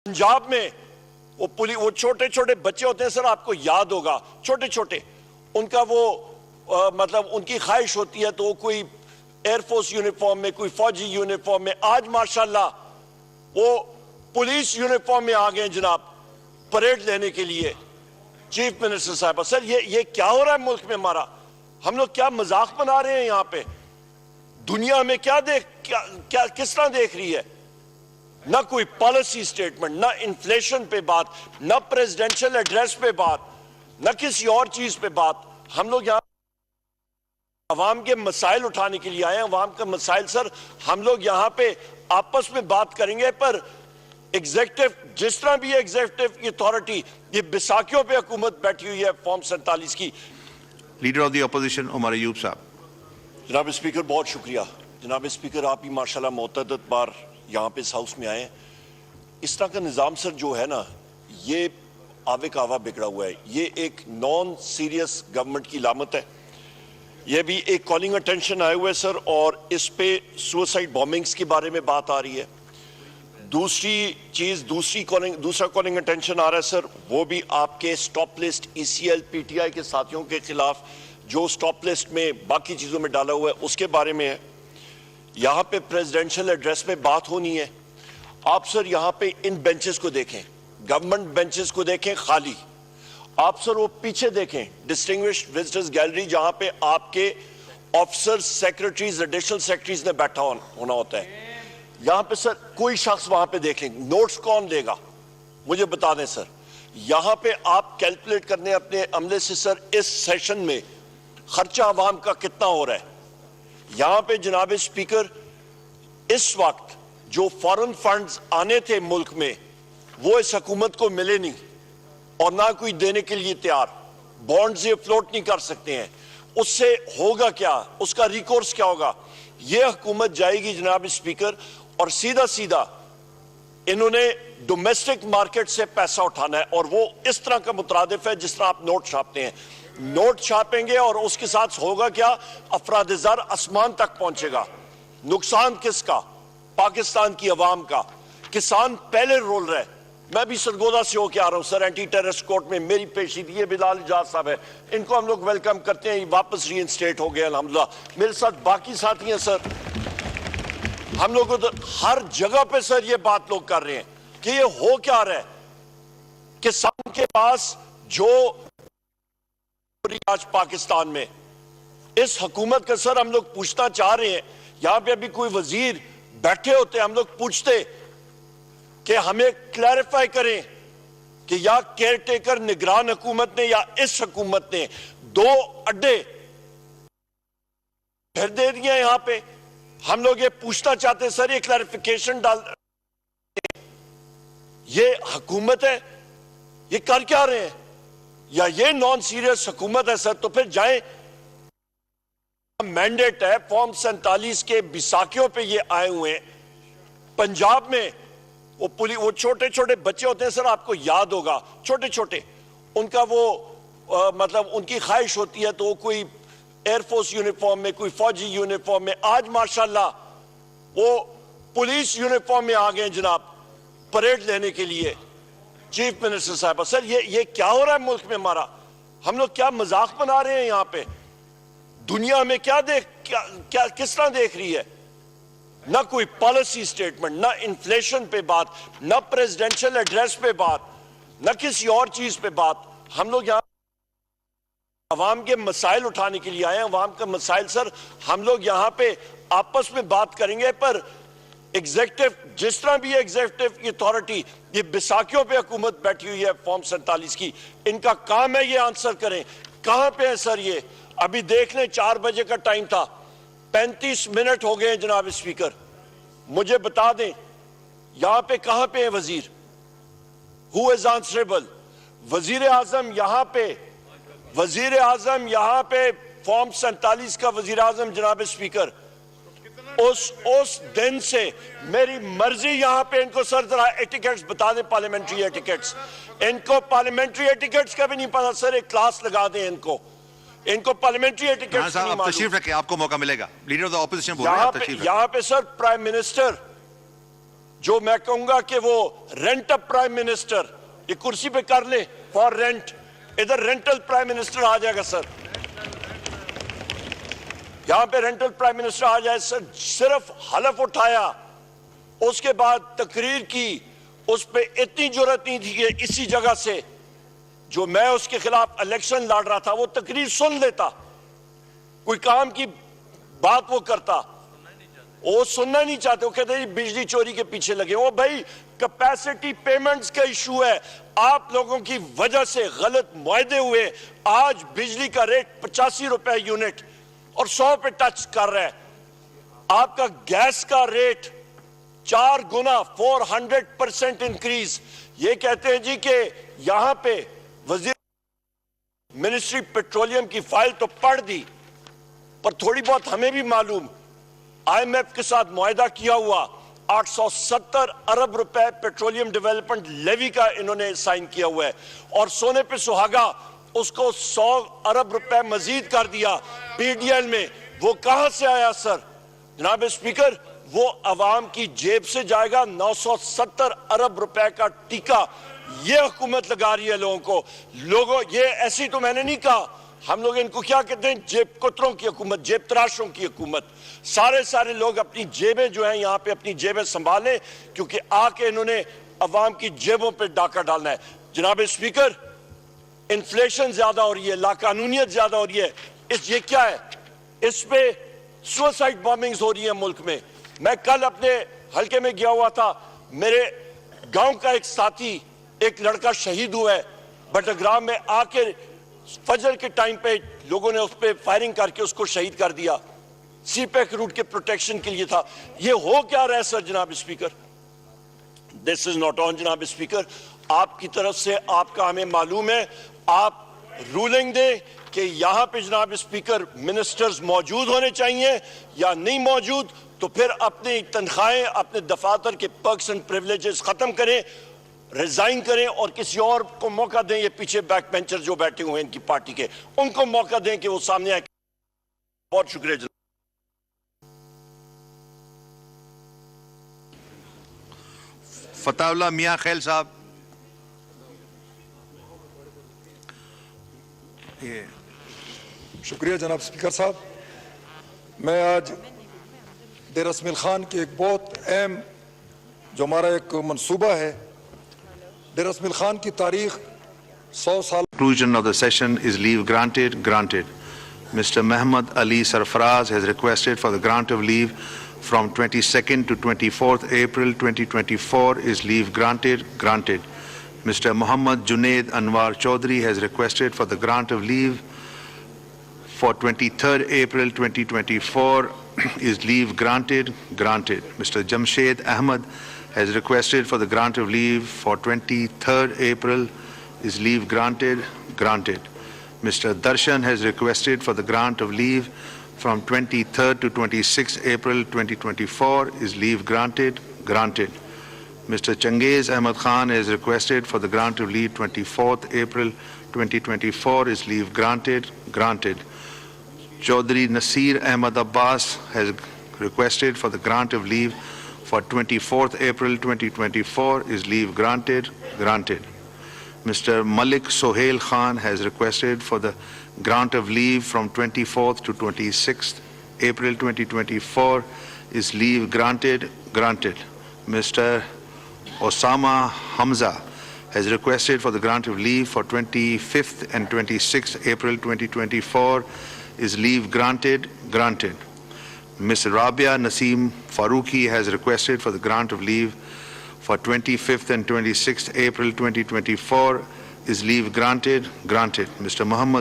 पंजाब में वो छोटे छोटे बच्चे होते हैं सर, आपको याद होगा, छोटे छोटे उनका वो मतलब उनकी ख्वाहिश होती है तो वो कोई एयरफोर्स यूनिफॉर्म में, कोई फौजी यूनिफॉर्म में, आज माशाल्लाह वो पुलिस यूनिफॉर्म में आ गए जनाब, परेड लेने के लिए। चीफ मिनिस्टर साहब, सर ये क्या हो रहा है मुल्क में हमारा? हम लोग क्या मजाक बना रहे हैं यहाँ पे? दुनिया में क्या किस तरह देख रही है? ना कोई पॉलिसी स्टेटमेंट, ना इन्फ्लेशन पे बात, ना प्रेसिडेंशियल एड्रेस पे बात, ना किसी और चीज पे बात। हम लोग यहाँ अवाम के मसाइल उठाने के लिए आए हैं। अवाम का मसाइल सर, हम लोग यहाँ पे आपस में बात करेंगे, पर एग्जीक्यूटिव जिस तरह भी एग्जीक्यूटिव अथॉरिटी, ये बिसाखियों पे हुकूमत बैठी हुई है फॉर्म 47 की। Leader of the opposition Omar Ayub साहब। जनाब स्पीकर बहुत शुक्रिया। जनाब स्पीकर, आप ही माशाल्लाह मुतअद्दिद बार यहाँ पे इस हाउस में आए। इस तरह का निज़ाम सर जो है ना, ये आवे कावा बिगड़ा हुआ है। ये एक नॉन सीरियस गवर्नमेंट की लामत है। ये भी एक कॉलिंग अटेंशन आए हुए है सर, और इस पे सुसाइड बॉम्बिंग्स के बारे में बात आ रही है। दूसरी चीज, दूसरा कॉलिंग अटेंशन आ रहा है सर, वो भी आपके स्टॉप लिस्ट ECL PTI के साथियों के खिलाफ जो स्टॉप लिस्ट में बाकी चीजों में डाला हुआ है उसके बारे में है। यहाँ पे प्रेसिडेंशियल एड्रेस पे बात होनी है। आप सर यहाँ पे इन बेंचेस को देखें, गवर्नमेंट बेंचेस को देखें खाली। आप सर वो पीछे देखें, डिस्टिंग्विश्ड विजिटर्स गैलरी, जहां पे आपके ऑफिसर्स, सेक्रेटरीज, एडिशनल सेक्रेटरीज ने बैठा होना होता है। यहां पे सर कोई शख्स वहां पे देख लें, नोट्स कौन लेगा मुझे बता दें सर। यहां पे आप कैलकुलेट करने अपने अमले से सर, इस सेशन में खर्चा आवाम का कितना हो रहा है। यहां पे जनाब स्पीकर, इस वक्त जो फॉरेन फंड्स आने थे मुल्क में, वो इस हुकूमत को मिले नहीं और ना कोई देने के लिए तैयार। बॉन्ड्स ये फ्लोट नहीं कर सकते हैं। उससे होगा क्या, उसका रिकोर्स क्या होगा? ये हुकूमत जाएगी जनाब स्पीकर, और सीधा सीधा इन्होंने डोमेस्टिक मार्केट से पैसा उठाना है, और वो इस तरह का मुतरादिफ है जिस तरह आप नोट छापते हैं। नोट छापेंगे और उसके साथ होगा क्या? अफराद-ए-ज़र आसमान तक पहुंचेगा। नुकसान किसका? पाकिस्तान की अवाम का। किसान पहले रोल रहे। मैं भी सरगोदा से होके आ रहा हूं सर, एंटी टेररिस्ट कोर्ट में मेरी पेशी थी। ये बिलाल इजाज साहब है, इनको हम लोग वेलकम करते हैं, ये वापस रीइंस्टेट हो गए अल्हम्दुलिल्लाह। मेरे साथ बाकी साथी हैं सर। हम लोग तो हर जगह पे सर ये बात लोग कर रहे हैं कि ये हो क्या रहा है। किसान के पास जो आज पाकिस्तान में इस हुकूमत का सर, हम लोग पूछना चाह रहे हैं। यहां पे अभी कोई वजीर बैठे होते, हम लोग पूछते कि हमें क्लैरिफाई करें कि या केयर टेकर निगरान हुकूमत ने या इस हुकूमत ने 2 अड्डे फिर दे दिए यहां पे। हम लोग ये पूछना चाहते हैं सर, ये क्लैरिफिकेशन डाल, ये हुकूमत है, ये कर क्या रहे हैं? या ये नॉन सीरियस हुकूमत है सर? तो फिर जाएं, मैंडेट है फॉर्म 47 के बिसाखियों पे ये आए हुए हैं। पंजाब में वो छोटे छोटे बच्चे होते हैं सर, आपको याद होगा, छोटे छोटे उनका वो मतलब उनकी ख्वाहिश होती है तो वो कोई एयरफोर्स यूनिफॉर्म में, कोई फौजी यूनिफॉर्म में, आज माशाल्लाह वो पुलिस यूनिफॉर्म में आ गए जनाब, परेड लेने के लिए। चीफ मिनिस्टर साहब, सर ये क्या हो रहा है मुल्क में हमारा? हम लोग क्या मजाक बना रहे हैं यहाँ पे? दुनिया में क्या किस तरह देख रही है? ना कोई पॉलिसी स्टेटमेंट, ना इन्फ्लेशन पे बात, ना प्रेसिडेंशियल एड्रेस पे बात, ना किसी और चीज पे बात। हम लोग यहाँ अवाम के मसाइल उठाने के लिए आए हैं। अवाम का मसाइल सर, हम लोग यहाँ पे आपस में बात करेंगे, पर एग्जीक्यूटिव जिस तरह भी एग्जीक्यूटिव अथॉरिटी, ये बिसाखियों पे हुकूमत बैठी हुई है फॉर्म 47 की। इनका काम है ये आंसर करें, कहां पे है सर ये? अभी देख लें, 4 बजे का टाइम था, 35 मिनट हो गए जनाब स्पीकर। मुझे बता दें यहां पे कहां पे है वजीर? Who is answerable? वजीर आजम यहां पे, वजीर आजम यहां पे फॉर्म 47 का वजीर आजम जनाब स्पीकर। उस दिन से मेरी मर्जी यहां पे इनको सर जरा एटिकेट्स बता दें, पार्लियामेंट्री एटिकेट्स। इनको पार्लियामेंट्री एटिकेट्स का भी नहीं पता सर, एक क्लास लगा दें इनको पार्लियामेंट्री एटिकेट्स नहीं मालूम। तशरीफ रखें, आपको मौका मिलेगा। लीडर ऑफ द ऑपोजिशन बोल रहे हैं, आप तशरीफ रखें। यहां पे सर प्राइम मिनिस्टर जो मैं कहूंगा कि वो रेंट अप प्राइम मिनिस्टर ये कुर्सी पे कर ले फॉर रेंट, इधर रेंटल प्राइम मिनिस्टर आ जाएगा सर, यहां पे रेंटल प्राइम मिनिस्टर आ जाए सर। सिर्फ हलफ उठाया, उसके बाद तकरीर की, उस पे इतनी जरूरत नहीं थी कि इसी जगह से जो मैं उसके खिलाफ इलेक्शन लड़ रहा था वो तकरीर सुन लेता, कोई काम की बात वो करता, वो सुनना नहीं चाहते, वो कहते हैं बिजली चोरी के पीछे लगे। ओ भाई, कैपेसिटी पेमेंट्स का इशू है, आप लोगों की वजह से गलत मुआहदे हुए, आज बिजली का रेट 85 रुपए यूनिट और 100 पे टच कर रहा है। आपका गैस का रेट 4 गुना 400% इंक्रीज। ये कहते हैं जी कि यहां पे वजीर मिनिस्ट्री पेट्रोलियम की फाइल तो पढ़ दी, पर थोड़ी बहुत हमें भी मालूम, IMF के साथ मुआहदा किया हुआ 870 अरब रुपए पेट्रोलियम डेवलपमेंट लेवी का इन्होंने साइन किया हुआ है, और सोने पे सुहागा उसको 100 अरब रुपए मजीद कर दिया PDL में। वो कहां से आया सर? जनाब स्पीकर, वो अवाम की जेब से जाएगा। 970 अरब रुपए का टीका ये हुकूमत लगा रही है लोगों को। लोगों, ये ऐसी तो मैंने नहीं कहा, हम लोग इनको क्या कहते हैं, जेब कुतरों की हुकूमत, जेब तराशों की हुकूमत। सारे लोग अपनी जेबें जो हैं यहाँ पे अपनी जेबें संभालें, क्योंकि आके इन्होंने अवाम की जेबों पे डाका डालना है। जनाब स्पीकर, इन्फ्लेशन ज्यादा हो रही है, लाकानूनियत ज्यादा हो रही है, ये क्या है? इस पे सुसाइड बॉम्बिंग्स हो रही है मुल्क में। मैं कल अपने हल्के में गया हुआ था, मेरे गांव का एक साथी, एक लड़का शहीद हुआ है बटग्राम में, आके फजर के टाइम पे लोगों ने उस पर फायरिंग करके उसको शहीद कर दिया। सीपैक रूट के प्रोटेक्शन के लिए था। ये हो क्या रहा है सर? जनाब speaker, this is not on. जनाब स्पीकर, आपकी तरफ से आपका हमें मालूम है, आप रूलिंग दे कि यहां पे जनाब स्पीकर मिनिस्टर्स मौजूद होने चाहिए या नहीं मौजूद, तो फिर अपनी तनख्वाहें, अपने दफातर के पर्क्स एंड प्रिविलेजेस खत्म करें, रिजाइन करें और किसी और को मौका दें। ये पीछे बैक बेंचर जो बैठे हुए हैं इनकी पार्टी के, उनको मौका दें कि वो सामने आए। बहुत शुक्रिया। फताउल्लाह मियां खैल साहब। शुक्रिया जनाब स्पीकर साहब। मैं आज देर रस्मिल खान की एक बहुत अहम जो हमारा एक मंसूबा है, देर रस्मिल खान की तारीख 100 साल। Conclusion of the session is leave granted. Mr. Muhammad Ali Sarfaraz has requested for the grant of leave from 22nd to 24th April 2024 is leave granted. Mr. Muhammad Junaid Anwar Chaudhry has requested for the grant of leave for 23rd April 2024 is leave granted. Mr. Jamshed Ahmad has requested for the grant of leave for 23rd April is leave granted. Mr. Darshan has requested for the grant of leave from 23rd to 26th April 2024 is leave granted. Mr. Changiz Ahmad Khan has requested for the grant of leave 24th April 2024 is leave granted. Chaudhry Nasir Ahmad Abbas has requested for the grant of leave for 24th April 2024 is leave granted. Mr. Malik Sohail Khan has requested for the grant of leave from 24th to 26th April 2024 is leave granted. Mr. Osama Hamza has requested for the grant of leave for 25th and 26th April 2024 is leave granted. Ms. Rabia Naseem Farooqi has requested for the grant of leave for 25th and 26th April 2024 is leave granted. Mr. Muhammad